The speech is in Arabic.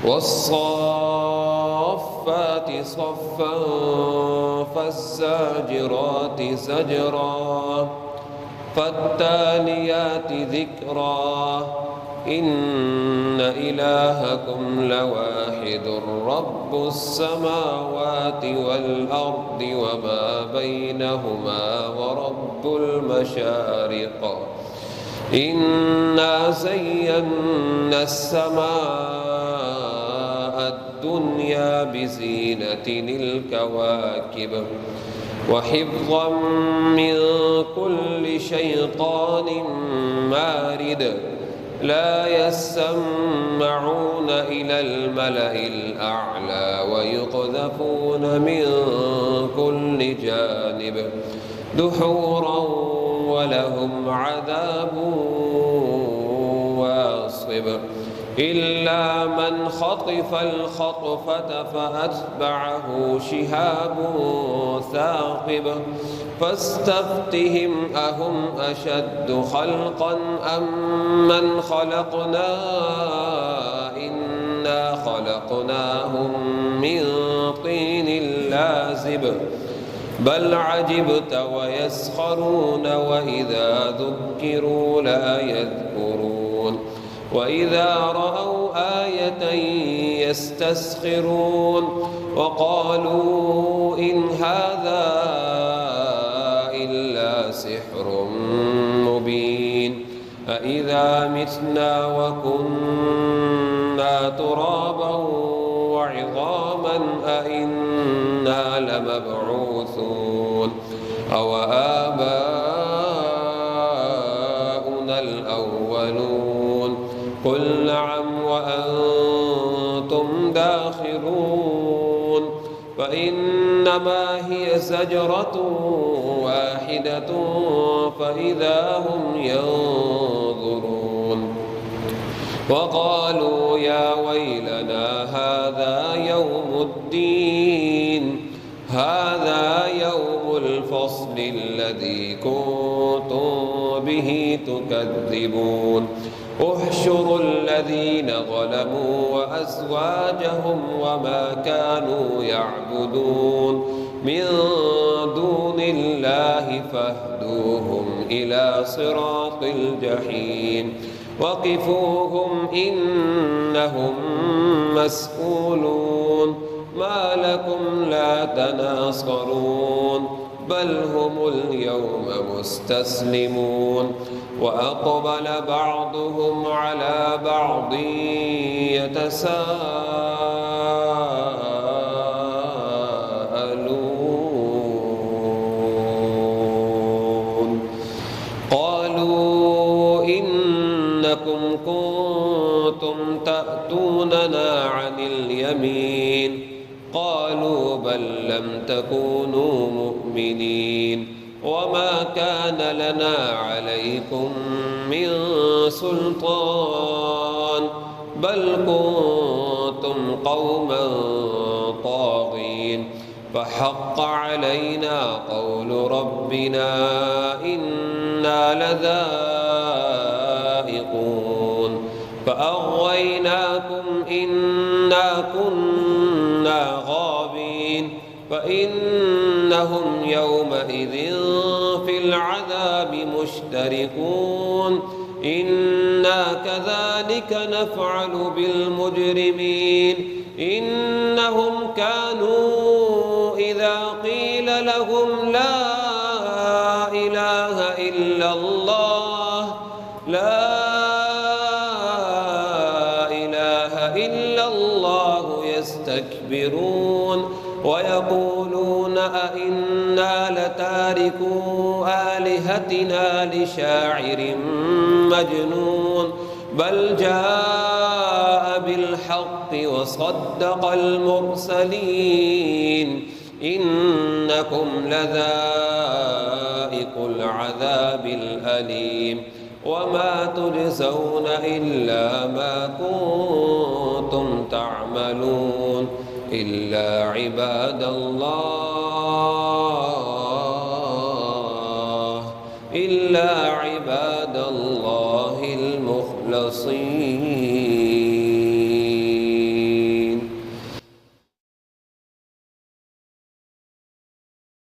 والصافات صفا فالزاجرات زجرا فالتاليات ذكرا إن إلهكم لواحد رب السماوات والأرض وما بينهما ورب المشارق إنا زينا السماء الدنيا بزينة الكواكب وحفظا من كل شيطان مارد لا يسمعون إلى الملأ الأعلى ويقذفون من كل جانب دحورا ولهم عذاب واصب إلا من خطف الخطفة فأتبعه شهاب ثاقب فاستفتهم أهم أشد خلقا أم من خلقنا إنا خلقناهم من طين لازب بل عجبت ويسخرون وإذا ذكروا لا يذكرون وإذا رأوا آية يستسخرون وقالوا إن هذا إلا سحر مبين أإذا متنا وكنا ترابا وعظاما أإنا لمبعوثون أو آباؤنا الأولون قل نعم وأنتم داخرون فإنما هي زجرة واحدة فإذا هم ينظرون وقالوا يا ويلنا هذا يوم الدين هذا يوم الفصل الذي كنتم به تكذبون احشروا الذين ظلموا وأزواجهم وما كانوا يعبدون من دون الله فاهدوهم إلى صراط الجحيم وقفوهم إنهم مسؤولون ما لكم لا تناصرون بل هم اليوم مستسلمون وأقبل بعضهم على بعض يتساءلون قالوا إنكم كنتم تأتوننا عن اليمين قالوا بل لم تكونوا مؤمنين وما كان لنا عليكم من سلطان بل كنتم قوما طاغين فحق علينا قول ربنا إنا لذائقون فأغويناكم إنا كنا غابين فإنهم يومئذ في العذاب مشتركون إنا كذلك نفعل بالمجرمين إنهم كانوا إذا قيل لهم لا إله إلا الله يستكبرون ويقولون أئنا لتاركو آلهتنا لشاعر مجنون بل جاء بالحق وصدق المرسلين إنكم لذائق العذاب الأليم وما تجزون إلا ما كنتم تعملون إلا عباد الله المخلصين.